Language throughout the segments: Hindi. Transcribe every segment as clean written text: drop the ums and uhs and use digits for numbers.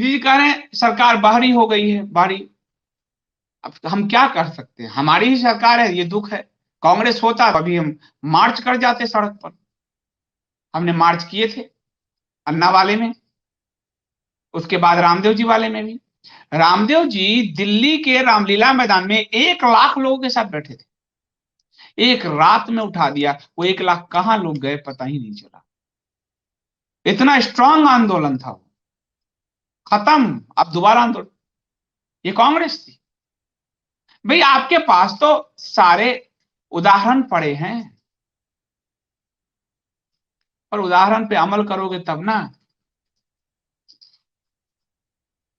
दीदी जी कह रहे हैं सरकार बाहरी हो गई है, बाहरी। अब हम क्या कर सकते हैं, हमारी ही सरकार है, ये दुख है। कांग्रेस होता तो अभी हम मार्च कर जाते सड़क पर। हमने मार्च किए थे अन्ना वाले में, उसके बाद रामदेव जी वाले में भी। रामदेव जी दिल्ली के रामलीला मैदान में 1 लाख लोगों के साथ बैठे थे, एक रात में उठा दिया। वो 1 लाख कहां लोग गए पता ही नहीं चला, इतना स्ट्रांग आंदोलन था वो। खत्म, अब दोबारा आंदोलन। ये कांग्रेस थी। भाई आपके पास तो सारे उदाहरण पड़े हैं, पर उदाहरण पे अमल करोगे तब ना।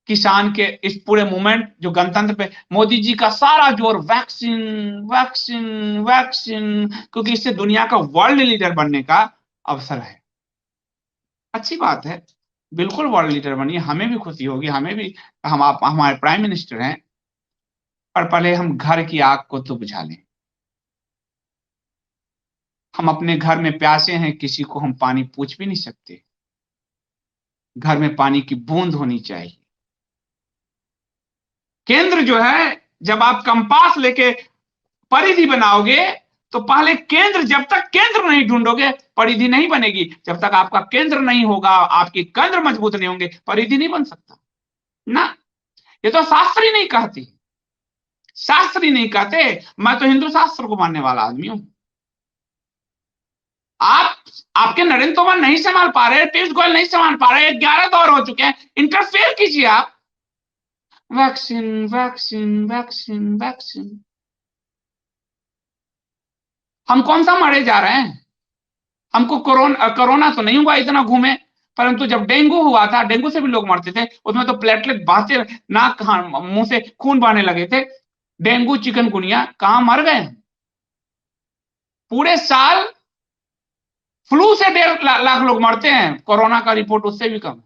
किसान के इस पूरे मूवमेंट जो गणतंत्र पे मोदी जी का सारा जोर, वैक्सीन वैक्सीन वैक्सीन, क्योंकि इससे दुनिया का वर्ल्ड लीडर बनने का अवसर है। अच्छी बात है, बिल्कुल वर्ल्ड लीडर बनिए, हमें भी खुशी होगी, हमें भी। हम आप हमारे प्राइम मिनिस्टर हैं, पर पहले हम घर की आग को तो बुझा लें। हम अपने घर में प्यासे हैं, किसी को हम पानी पूछ भी नहीं सकते। घर में पानी की बूंद होनी चाहिए। केंद्र जो है, जब आप कंपास लेके परिधि बनाओगे तो पहले केंद्र, जब तक केंद्र नहीं ढूंढोगे परिधि नहीं बनेगी। जब तक आपका केंद्र नहीं होगा, आपके केंद्र मजबूत नहीं होंगे, परिधि नहीं बन सकता ना। ये तो शास्त्र ही नहीं कहती, शास्त्र ही नहीं कहते। मैं तो हिंदू शास्त्र को मानने वाला आदमी हूं। आप, आपके नरेंद्र तोमर नहीं संभाल पा रहे, पीयूष गोयल नहीं संभाल पा रहे, 11 दौर हो चुके हैं, इंटरफेयर कीजिए आप। Vaccine vaccine vaccine vaccine. हम कौन सा मरे जा रहे हैं? हमको कोरोना तो नहीं हुआ, इतना घूमे। परंतु जब डेंगू हुआ था, डेंगू से भी लोग मरते थे, उसमें तो प्लेटलेट बहते, नाक मुंह से खून बहने लगे थे। डेंगू चिकनगुनिया कहां मर गए? पूरे साल फ्लू से 1.5 लाख लोग मरते हैं, कोरोना का रिपोर्ट उससे भी कम।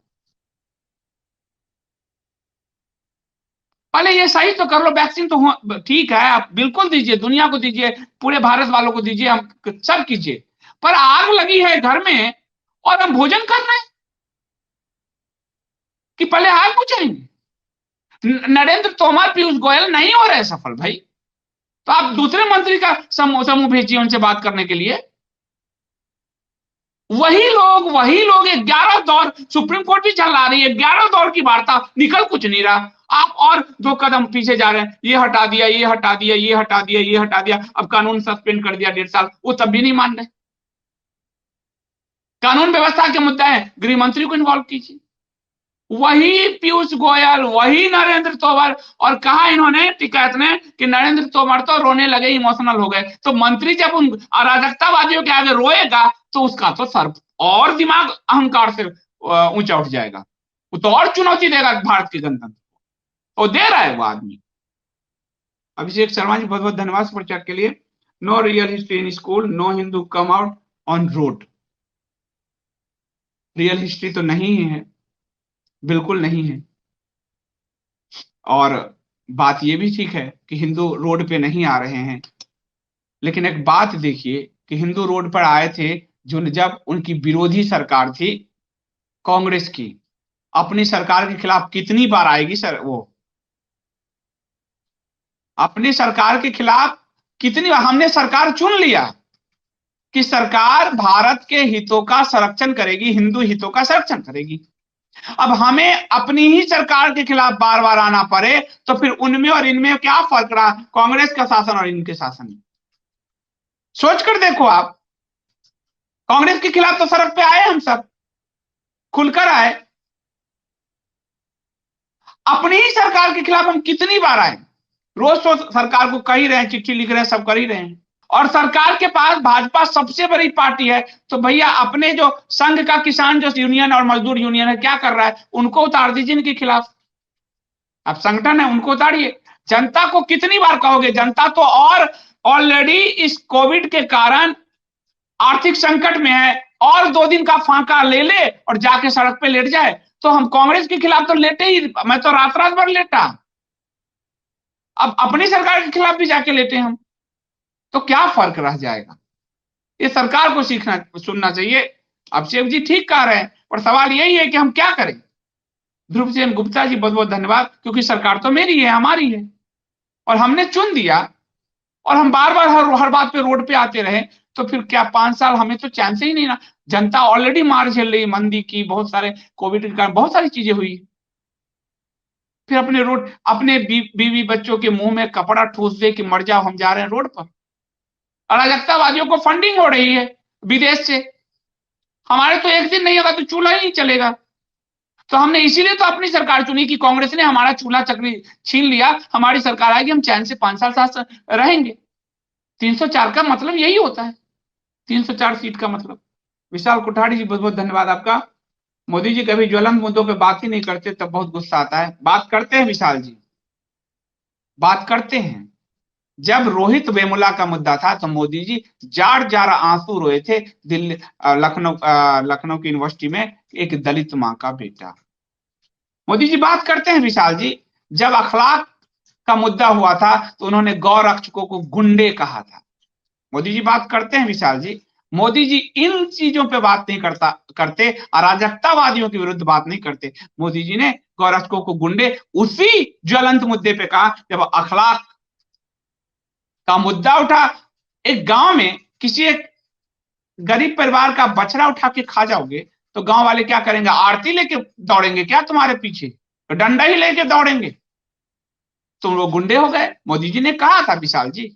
पहले ये सही तो कर लो, वैक्सीन तो ठीक है, आप बिल्कुल दीजिए, दुनिया को दीजिए, पूरे भारत वालों को दीजिए, हम सब कीजिए। पर आग लगी है घर में और हम भोजन कर रहे हैं कि पहले आग बुझाएंगे? नरेंद्र तोमर, पीयूष गोयल नहीं हो रहे सफल भाई, तो आप दूसरे मंत्री का समूह भेजिए उनसे बात करने के लिए। वही लोग 11 दौर, सुप्रीम कोर्ट भी चला रही है, 11 दौर की वार्ता, निकल कुछ नहीं रहा। आप और 2 कदम पीछे जा रहे हैं, ये हटा दिया, ये हटा दिया, ये हटा दिया, ये हटा दिया, अब कानून सस्पेंड कर दिया 1.5 साल, वो तब भी नहीं मान रहे। कानून व्यवस्था के मुद्दा है, गृह मंत्री को इन्वॉल्व कीजिए। वही पीयूष गोयल, वही नरेंद्र तोमर, और कहा इन्होंने टिकैत ने कि नरेंद्र तोमर तो रोने लगे, इमोशनल हो गए। तो मंत्री जब उन अराजकतावादियों के आगे रोएगा तो उसका तो सर और दिमाग अहंकार से ऊंचा उठ जाएगा, वो तो और चुनौती देगा भारत के गणतंत्र को। वो दे रहा है वो आदमी। अभिषेक शर्मा जी बहुत बहुत धन्यवाद सुपर चैट के लिए। No real history in school, no Hindu come out on road. Real history तो नहीं है, बिल्कुल नहीं है। और बात ये भी ठीक है कि हिंदू रोड पे नहीं आ रहे हैं, लेकिन एक बात देखिए कि हिंदू रोड पर आए थे जो जब उनकी विरोधी सरकार थी कांग्रेस की। अपनी सरकार के खिलाफ कितनी बार आएगी सर वो? अपनी सरकार के खिलाफ कितनी बार? हमने सरकार चुन लिया कि सरकार भारत के हितों का संरक्षण करेगी, हिंदू हितों का संरक्षण करेगी। अब हमें अपनी ही सरकार के खिलाफ बार बार आना पड़े तो फिर उनमें और इनमें क्या फर्क रहा, कांग्रेस का शासन और इनके शासन में? सोचकर देखो आप। कांग्रेस के खिलाफ तो सड़क पे आए, हम सब खुलकर आए। अपनी ही सरकार के खिलाफ हम कितनी बार आए? रोज तो सरकार को कह ही रहे हैं, चिट्ठी लिख रहे हैं, सब कर ही रहे हैं। और सरकार के पास भाजपा सबसे बड़ी पार्टी है, तो भैया अपने जो संघ का किसान जो यूनियन और मजदूर यूनियन है क्या कर रहा है, उनको उतार दीजिए इनके खिलाफ। अब संगठन है, उनको उतारिए। जनता को कितनी बार कहोगे? जनता तो और ऑलरेडी इस कोविड के कारण आर्थिक संकट में है, और 2 दिन का फांका ले ले और जाके सड़क पे लेट जाए। तो हम कांग्रेस के खिलाफ तो लेटे ही, मैं तो रात रात भर लेटा। अब अपनी सरकार के खिलाफ भी जाके लेटे हम, तो क्या फर्क रह जाएगा? ये सरकार को सीखना सुनना चाहिए। अभिषेक जी ठीक कह रहे हैं, पर सवाल यही है कि हम क्या करें। ध्रुव सेन गुप्ता जी बहुत बहुत धन्यवाद, क्योंकि सरकार तो मेरी है, हमारी है, और हमने चुन दिया, और हम बार बार हर बात पे रोड पे आते रहे, तो फिर क्या 5 साल हमें तो चांस ही नहीं ना। जनता ऑलरेडी मार झेल रही, मंदी की, बहुत सारे कोविड के कारण बहुत सारी चीजें हुई, फिर अपने रोड, अपने बीवी बच्चों के मुंह में कपड़ा ठूस दे कि मर जाओ, हम जा रहे हैं रोड पर। अराजकतावादियों को फंडिंग हो रही है विदेश से, हमारे तो एक दिन नहीं होगा तो चूल्हा ही नहीं चलेगा। तो हमने इसीलिए तो अपनी सरकार चुनी कि कांग्रेस ने हमारा चूल्हा चक्री छीन लिया, हमारी सरकार आएगी, हम चैन से 5 साल साथ रहेंगे। 304 का मतलब यही होता है, 304 सीट का मतलब। विशाल कोठारी जी बहुत बहुत धन्यवाद आपका। मोदी जी कभी ज्वलंत मुद्दों पे बात ही नहीं करते, तब बहुत गुस्सा आता है। बात करते हैं विशाल जी, बात करते हैं। जब रोहित वेमुला का मुद्दा था तो मोदी जी जार जार आंसू रोए थे। दिल्ली लखनऊ की यूनिवर्सिटी में एक दलित मां का बेटा। मोदी जी बात करते हैं विशाल जी, जब अखलाक का मुद्दा हुआ था तो उन्होंने गौ रक्षकों को गुंडे कहा था। मोदी जी बात करते हैं विशाल जी, मोदी जी इन चीजों पे बात नहीं करते, अराजकतावादियों के विरुद्ध बात नहीं करते। मोदी जी ने गौ रक्षकों को गुंडे उसी ज्वलंत मुद्दे पे कहा जब अखलाक का मुद्दा उठा। एक गांव में किसी एक गरीब परिवार का बछड़ा उठा के खा जाओगे तो गांव वाले क्या करेंगे? आरती लेके दौड़ेंगे क्या तुम्हारे पीछे? तो डंडा ही लेके दौड़ेंगे। तुम लोग गुंडे हो गए। मोदी जी ने कहा था विशाल जी,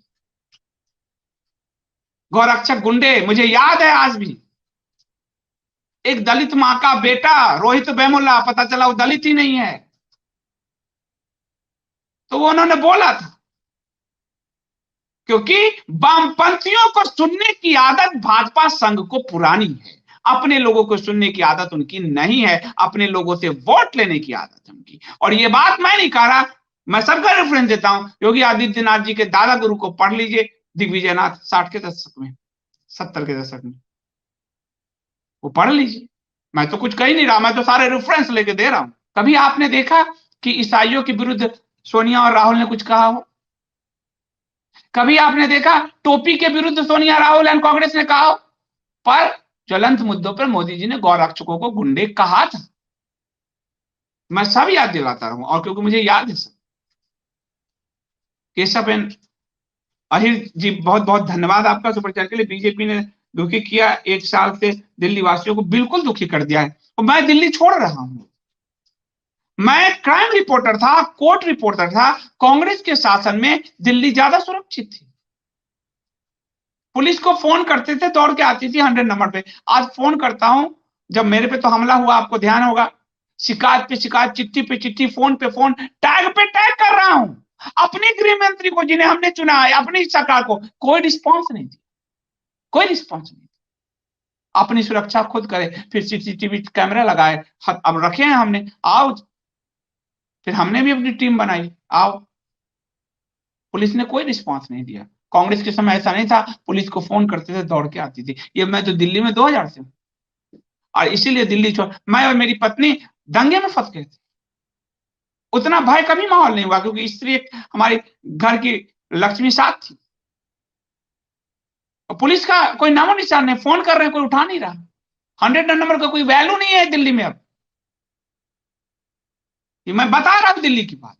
गौरक्षक गुंडे, मुझे याद है आज भी। एक दलित मां का बेटा रोहित वेमुला, पता चला वो दलित ही नहीं है, तो वो उन्होंने बोला था। क्योंकि वामपंथियों को सुनने की आदत भाजपा संघ को पुरानी है, अपने लोगों को सुनने की आदत उनकी नहीं है, अपने लोगों से वोट लेने की आदत है उनकी। और ये बात मैं नहीं कह रहा, मैं सबका रेफरेंस देता हूं। योगी आदित्यनाथ जी के दादा गुरु को पढ़ लीजिए, दिग्विजयनाथ, 60 के दशक में, 70 के दशक में, वो पढ़ लीजिए। मैं तो कुछ कह ही नहीं रहा, मैं तो सारे रेफरेंस लेके दे रहा हूं। कभी आपने देखा कि ईसाइयों के विरुद्ध सोनिया और राहुल ने कुछ कहा हो? कभी आपने देखा टोपी के विरुद्ध सोनिया, राहुल एंड कांग्रेस ने कहा हो? पर ज्वलंत मुद्दों पर मोदी जी ने गौरक्षकों को गुंडे कहा था। मैं सब याद दिलाता रहूं, और क्योंकि मुझे याद है सब। केशव एन अहिर जी बहुत बहुत धन्यवाद आपका सुपर चैट के लिए। बीजेपी ने दुखी किया, 1 साल से दिल्ली वासियों को बिल्कुल दुखी कर दिया है, और मैं दिल्ली छोड़ रहा हूं। मैं क्राइम रिपोर्टर था, कोर्ट रिपोर्टर था। कांग्रेस के शासन में दिल्ली ज्यादा सुरक्षित थी। पुलिस को फोन करते थे, दौड़ के आती थी 100 नंबर पे। आज फोन करता हूं, जब मेरे पे तो हमला हुआ, आपको ध्यान होगा, शिकायत पे शिकायत, चिट्ठी पे चिट्ठी, फोन पे फोन, टैग पे टैग कर रहा हूं अपने गृह मंत्री को, जिन्हें हमने चुना है, अपनी सरकार को। कोई रिस्पॉन्स नहीं दी, कोई रिस्पॉन्स नहीं। अपनी सुरक्षा खुद करे, फिर सीसीटीवी कैमरा लगाए, अब रखे हैं हमने, आओ। फिर हमने भी अपनी टीम बनाई, आओ। पुलिस ने कोई रिस्पॉन्स नहीं दिया। कांग्रेस के समय ऐसा नहीं था, पुलिस को फोन करते थे, दौड़ के आती थी। ये मैं तो दिल्ली में 2000 से हूं, और इसीलिए दिल्ली छोड़, मैं और मेरी पत्नी दंगे में फंस गए थे। उतना भय कभी माहौल नहीं हुआ, क्योंकि स्त्री हमारी घर की लक्ष्मी साथ थी। और पुलिस का कोई नामो निशान नहीं, फोन कर रहे हैं कोई उठा नहीं रहा। 100 नंबर का कोई वैल्यू नहीं है दिल्ली में अब। ये मैं बता रहा हूं दिल्ली की बात।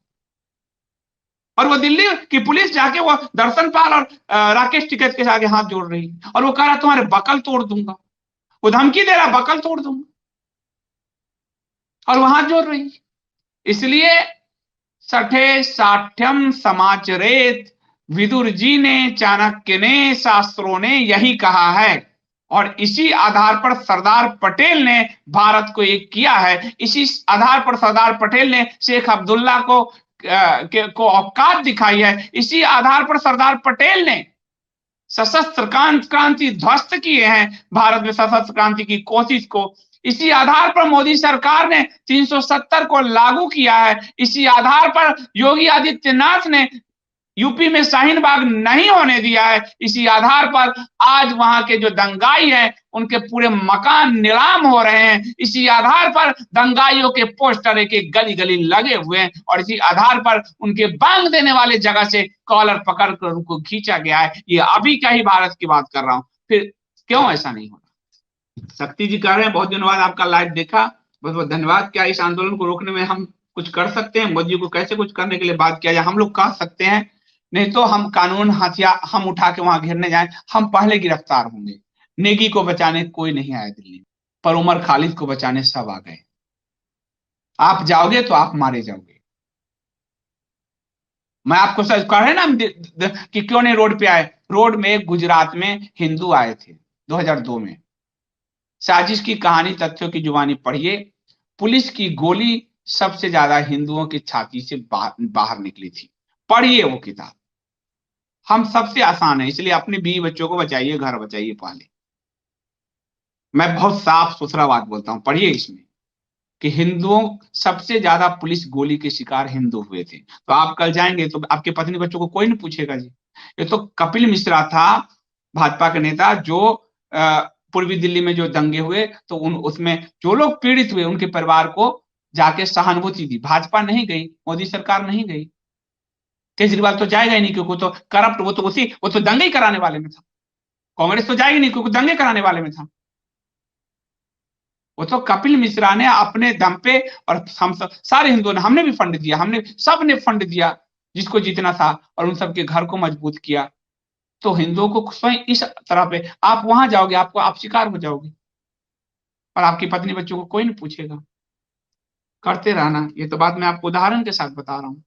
और वो दिल्ली की पुलिस जाके वो दर्शन पाल और राकेश टिकैत के आगे हाथ जोड़ रही है, और वो कह रहा तुम्हारे बकल तोड़ दूंगा, वो धमकी दे रहा बकल तोड़ दूंगा, और वो हाथ जोड़ रही है। इसलिए सठे साठ्यम समाचरेत, विदुर जी ने, चाणक्य ने, शास्त्रों ने यही कहा है। और इसी आधार पर सरदार पटेल ने भारत को एक किया है। इसी आधार पर सरदार पटेल ने शेख अब्दुल्ला को औकात दिखाई है। इसी आधार पर सरदार पटेल ने सशस्त्र क्रांति ध्वस्त किए हैं, भारत में सशस्त्र क्रांति की कोशिश को। इसी आधार पर मोदी सरकार ने 370 को लागू किया है। इसी आधार पर योगी आदित्यनाथ ने यूपी में शाहीन बाग नहीं होने दिया है। इसी आधार पर आज वहां के जो दंगाई हैं उनके पूरे मकान नीलाम हो रहे हैं। इसी आधार पर दंगाइयों के पोस्टर एक एक गली गली लगे हुए हैं, और इसी आधार पर उनके बांग देने वाले जगह से कॉलर पकड़ कर उनको खींचा गया है। ये अभी का ही भारत की बात कर रहा हूं, फिर क्यों ऐसा नहीं होना? शक्ति जी कह रहे हैं बहुत दिनों बाद आपका लाइव देखा, बहुत बहुत धन्यवाद। क्या इस आंदोलन को रोकने में हम कुछ कर सकते हैं? मोदी जी को कैसे कुछ करने के लिए बात किया जाए? हम लोग कह सकते हैं, नहीं तो हम कानून हथियार हम उठा के वहां घेरने जाए, हम पहले गिरफ्तार होंगे। नेगी को बचाने कोई नहीं आया दिल्ली में, पर उमर खालिद को बचाने सब आ गए। आप जाओगे तो आप मारे जाओगे। मैं आपको सच कह रहे ना कि क्यों नहीं रोड पे आए। रोड में गुजरात में हिंदू आए थे 2002 में। साजिश की कहानी तथ्यों की जुबानी पढ़िए। पुलिस की गोली सबसे ज्यादा हिंदुओं की छाती से बाहर निकली थी। पढ़िए वो किताब। हम सबसे आसान है, इसलिए अपने बीवी बच्चों को बचाइए, घर बचाइए पहले। मैं बहुत साफ सुथरा बात बोलता हूं, पढ़िए इसमें कि हिंदुओं सबसे ज्यादा पुलिस गोली के शिकार हिंदू हुए थे। तो आप कल जाएंगे तो आपके पत्नी बच्चों को कोई नहीं पूछेगा जी। ये तो कपिल मिश्रा था, भाजपा के नेता, जो पूर्वी दिल्ली में जो दंगे हुए तो उसमें जो लोग पीड़ित हुए उनके परिवार को जाके सहानुभूति दी। भाजपा नहीं गई, मोदी सरकार नहीं गई, केजरीवाल तो जाएगा ही नहीं, क्योंकि वो तो करप्ट, वो तो दंगे ही कराने वाले में था। कांग्रेस तो जाएगी नहीं, क्योंकि दंगे कराने वाले में था। वो तो कपिल मिश्रा ने अपने दम पे, और हम सब सारे हिंदुओं ने, हमने भी फंड दिया, हमने सब ने फंड दिया जिसको जीतना था, और उन सबके घर को मजबूत किया। तो हिंदुओं को स्वयं इस तरह पे आप वहां जाओगे, आपको आप शिकार हो जाओगे, और आपकी पत्नी बच्चों को कोई नहीं पूछेगा। करते रहना। ये तो बात मैं आपको उदाहरण के साथ बता रहा हूँ।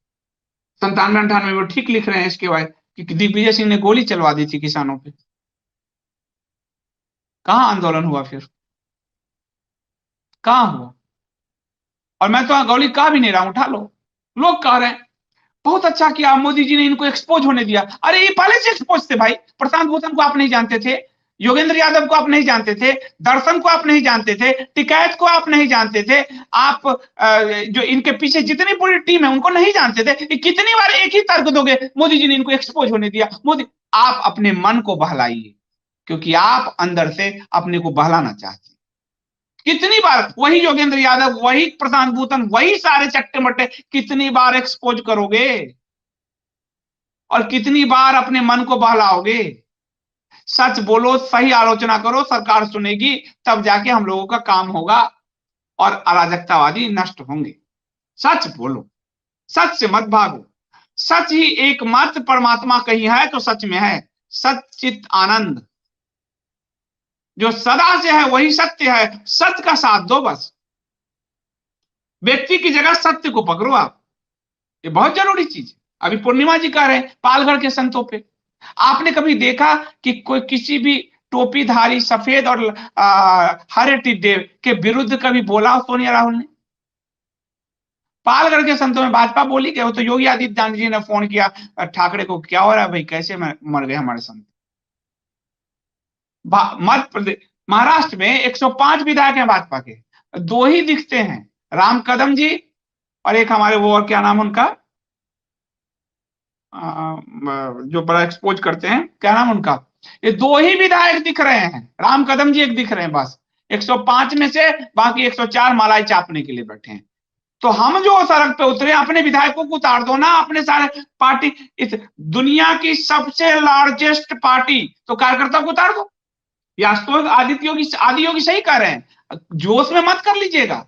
97-98 में वो ठीक लिख रहे हैं इसके बाद कि दिग्विजय सिंह ने गोली चलवा दी थी किसानों पे। कहाँ आंदोलन हुआ फिर? कहाँ हुआ? और मैं तो गोली कहा भी नहीं रहा हूं, उठा लो। लोग कह रहे हैं बहुत अच्छा किया मोदी जी ने इनको एक्सपोज होने दिया। अरे ये पहले से एक्सपोज थे भाई। प्रशांत भूषण को आप नहीं जानते थे, योगेंद्र यादव को आप नहीं जानते थे, दर्शन को आप नहीं जानते थे, टिकैत को आप नहीं जानते थे, आप जो इनके पीछे जितनी पूरी टीम है उनको नहीं जानते थे। कितनी बार एक ही तर्क दोगे, मोदी जी ने इनको एक्सपोज होने दिया। मोदी, आप अपने मन को बहलाइए, क्योंकि आप अंदर से अपने को बहलाना चाहते हैं। कितनी बार वही योगेंद्र यादव, वही प्रशांत भूषण, वही सारे चट्टे मट्टे कितनी बार एक्सपोज करोगे, और कितनी बार अपने मन को बहलाओगे? सच बोलो, सही आलोचना करो, सरकार सुनेगी, तब जाके हम लोगों का काम होगा और अराजकतावादी नष्ट होंगे। सच बोलो, सच से मत भागो। सच ही एकमात्र परमात्मा कहीं है तो सच में है सच्चित आनंद। जो सदा से है वही सत्य है, सत्य का साथ दो बस। व्यक्ति की जगह सत्य को पकड़ो आप, ये बहुत जरूरी चीज है। अभी पूर्णिमा जी कह रहे हैं पालघर के संतों पे। आपने कभी देखा कि कोई किसी भी टोपीधारी सफेद और हरे टिड्डे के विरुद्ध कभी बोला सोनिया राहुल ने? पालघर के संतों में भाजपा बोली गया, वो तो योगी आदित्यनाथ जी ने फोन किया ठाकरे को, क्या हो रहा है भाई, कैसे मर गए हमारे संत। मध्य प्रदेश, महाराष्ट्र में 105 विधायक हैं भाजपा के, दो ही दिखते हैं, राम कदम जी और एक हमारे वो, और क्या नाम उनका, जो बड़ा एक्सपोज करते हैं, क्या नाम उनका। ये दो ही विधायक दिख रहे हैं, राम कदम जी एक दिख रहे हैं बस, 105 में से बाकी 104 मालाई चापने के लिए बैठे हैं। तो हम जो सड़क पे उतरे, अपने विधायकों को उतार दो ना, अपने सारे पार्टी, इस दुनिया की सबसे लार्जेस्ट पार्टी, तो कार्यकर्ता को उतार दो। या तो आदि योगी सही कह रहे हैं, जोश में मत कर लीजिएगा।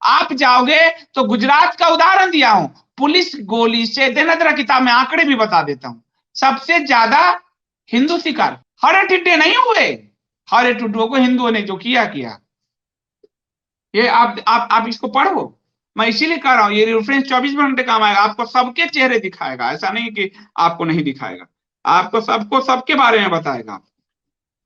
आप जाओगे तो गुजरात का उदाहरण दिया हूं, पुलिस गोली से, देना जरा किताब में आंकड़े भी बता देता हूं, सबसे ज्यादा हिंदू शिकार। हरे टिड्डे नहीं हुए, हरे टिड्डों को हिंदुओं ने जो किया किया। ये आप इसको पढ़ो। मैं इसीलिए कह रहा हूं, ये रेफरेंस 24 घंटे काम आएगा, आपको सबके चेहरे दिखाएगा, ऐसा नहीं कि आपको नहीं दिखाएगा, आपको सबको सबके बारे में बताएगा।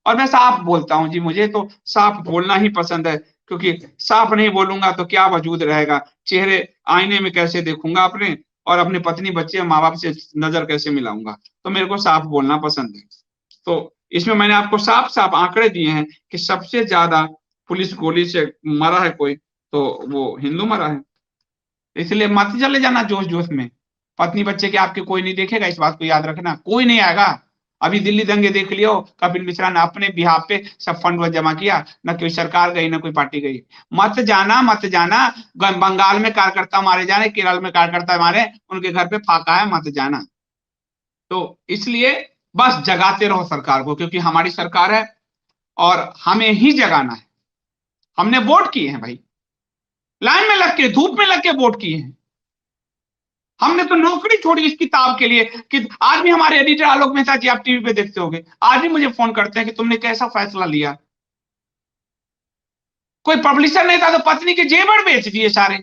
और मैं साफ बोलता हूं जी, मुझे तो साफ बोलना ही पसंद है, क्योंकि साफ नहीं बोलूंगा तो क्या वजूद रहेगा, चेहरे आईने में कैसे देखूंगा अपने, और अपने पत्नी बच्चे माँ बाप से नजर कैसे मिलाऊंगा। तो मेरे को साफ बोलना पसंद है। तो इसमें मैंने आपको साफ साफ आंकड़े दिए हैं कि सबसे ज्यादा पुलिस गोली से मरा है कोई, तो वो हिंदू मरा है। इसलिए मत चले जाना जोश जोश में। पत्नी बच्चे के आपके कोई नहीं देखेगा, इस बात को याद रखना, कोई नहीं आएगा। अभी दिल्ली दंगे देख लियो, कपिल मिश्रा ने अपने बिहाफ पे सब फंड जमा किया, न कोई सरकार गई न कोई पार्टी गई। मत जाना, मत जाना। बंगाल में कार्यकर्ता मारे जाने, केरल में कार्यकर्ता मारे, उनके घर पे फाका है, मत जाना। तो इसलिए बस जगाते रहो सरकार को, क्योंकि हमारी सरकार है और हमें ही जगाना है। हमने वोट किए हैं भाई, लाइन में लग के, धूप में लग के वोट किए हैं। हमने तो नौकरी छोड़ी इस किताब के लिए कि आज भी हमारे एडिटर आलोक मेहता जी, आप टीवी पे देखते होंगे, आज भी मुझे फोन करते हैं कि तुमने कैसा फैसला लिया। कोई पब्लिशर नहीं था तो पत्नी के जेवर बेच दिए सारे।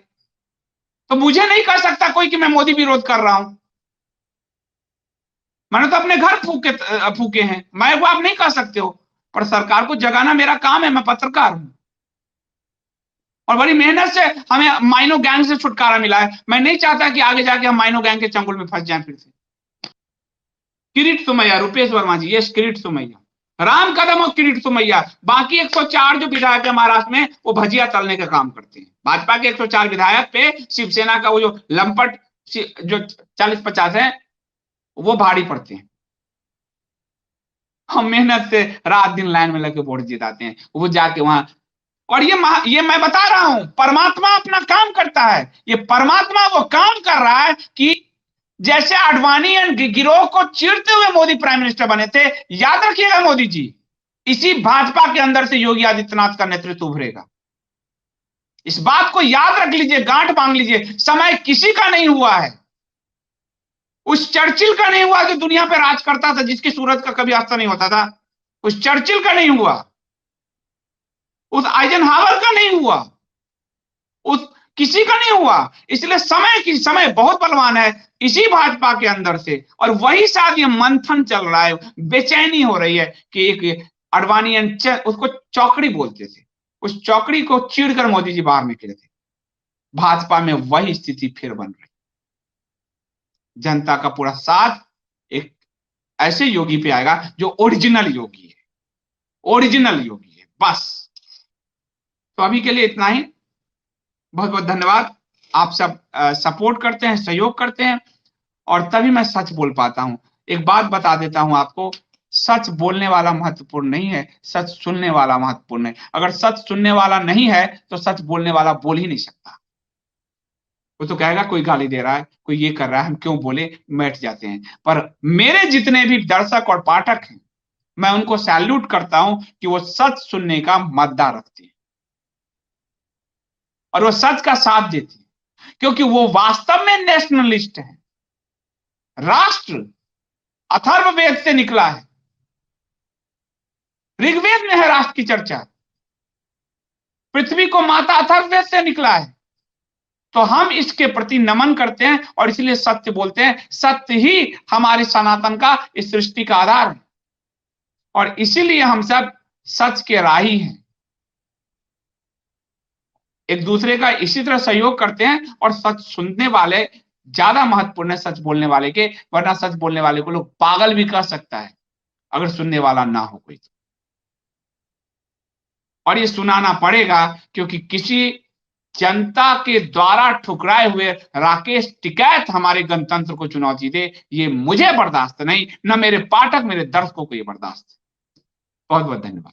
तो मुझे नहीं कह सकता कोई कि मैं मोदी विरोध कर रहा हूं। मैंने तो अपने घर फूके हैं, मैं वो आप नहीं कह सकते हो। पर सरकार को जगाना मेरा काम है, मैं पत्रकार हूं। और बड़ी मेहनत से हमें माइनो गैंग से छुटकारा मिला है। मैं नहीं चाहता कि आगे जाके हम माइनो गैंग के चंगुल में फंस जाएं फिर से। किरीट सुमैया, रुपेश वर्मा जी, यस, किरीट सुमैया, राम कदम और किरीट सुमैया। बाकी 104 जो विधायक है महाराष्ट्र में, वो भजिया तलने का काम करते हैं। भाजपा के 104 विधायक पे शिवसेना का वो जो लंपट जो 40-50 है, वो भारी पड़ते हैं। हम मेहनत से रात दिन लाइन में लगे वोट जिताते हैं, वो जाके वहां। और ये मैं बता रहा हूं, परमात्मा अपना काम करता है। ये परमात्मा वो काम कर रहा है कि जैसे आडवाणी गिरोह को चीरते हुए मोदी प्राइम मिनिस्टर बने थे, याद रखिएगा मोदी जी, इसी भाजपा के अंदर से योगी आदित्यनाथ का नेतृत्व उभरेगा। इस बात को याद रख लीजिए, गांठ बांध लीजिए। समय किसी का नहीं हुआ है। उस चर्चिल का नहीं हुआ जो दुनिया पे राज करता था, जिसकी सूरज का कभी अस्तर नहीं होता था। उस चर्चिल का नहीं हुआ, उस आइजनहावर का नहीं हुआ, उस किसी का नहीं हुआ। इसलिए समय बहुत बलवान है इसी भाजपा के अंदर से। और वही साथ ये मंथन चल रहा है, बेचैनी हो रही है कि एक अडवाणी उसको चौकड़ी बोलते थे, उस चौकड़ी को चीरकर मोदी जी बाहर निकले थे। भाजपा में वही स्थिति फिर बन रही। जनता का पूरा साथ एक ऐसे योगी पे आएगा जो ओरिजिनल योगी है, ओरिजिनल योगी है, बस। तो अभी के लिए इतना ही। बहुत बहुत धन्यवाद। आप सब सपोर्ट करते हैं, सहयोग करते हैं, और तभी मैं सच बोल पाता हूं। एक बात बता देता हूं आपको, सच बोलने वाला महत्वपूर्ण नहीं है, सच सुनने वाला महत्वपूर्ण है। अगर सच सुनने वाला नहीं है तो सच बोलने वाला बोल ही नहीं सकता। वो तो कहेगा कोई गाली दे रहा है, कोई ये कर रहा है, हम क्यों बोले, बैठ जाते हैं। पर मेरे जितने भी दर्शक और पाठक हैं, मैं उनको सैल्यूट करता हूं कि वो सच सुनने का मद्दा रखते हैं और वो सच का साथ देते हैं, क्योंकि वो वास्तव में नेशनलिस्ट है। राष्ट्र अथर्ववेद से निकला है, ऋग्वेद में है राष्ट्र की चर्चा। पृथ्वी को माता अथर्ववेद से निकला है। तो हम इसके प्रति नमन करते हैं और इसलिए सत्य बोलते हैं। सत्य ही हमारे सनातन का, इस सृष्टि का आधार है, और इसीलिए हम सब सच के राही हैं। एक दूसरे का इसी तरह सहयोग करते हैं, और सच सुनने वाले ज्यादा महत्वपूर्ण है सच बोलने वाले के, वरना सच बोलने वाले को लोग पागल भी कह सकता है अगर सुनने वाला ना हो कोई। और ये सुनाना पड़ेगा, क्योंकि किसी जनता के द्वारा ठुकराए हुए राकेश टिकैत हमारे गणतंत्र को चुनौती दे, ये मुझे बर्दाश्त नहीं, न मेरे पाठक, मेरे दर्शकों को ये बर्दाश्त। बहुत बहुत धन्यवाद।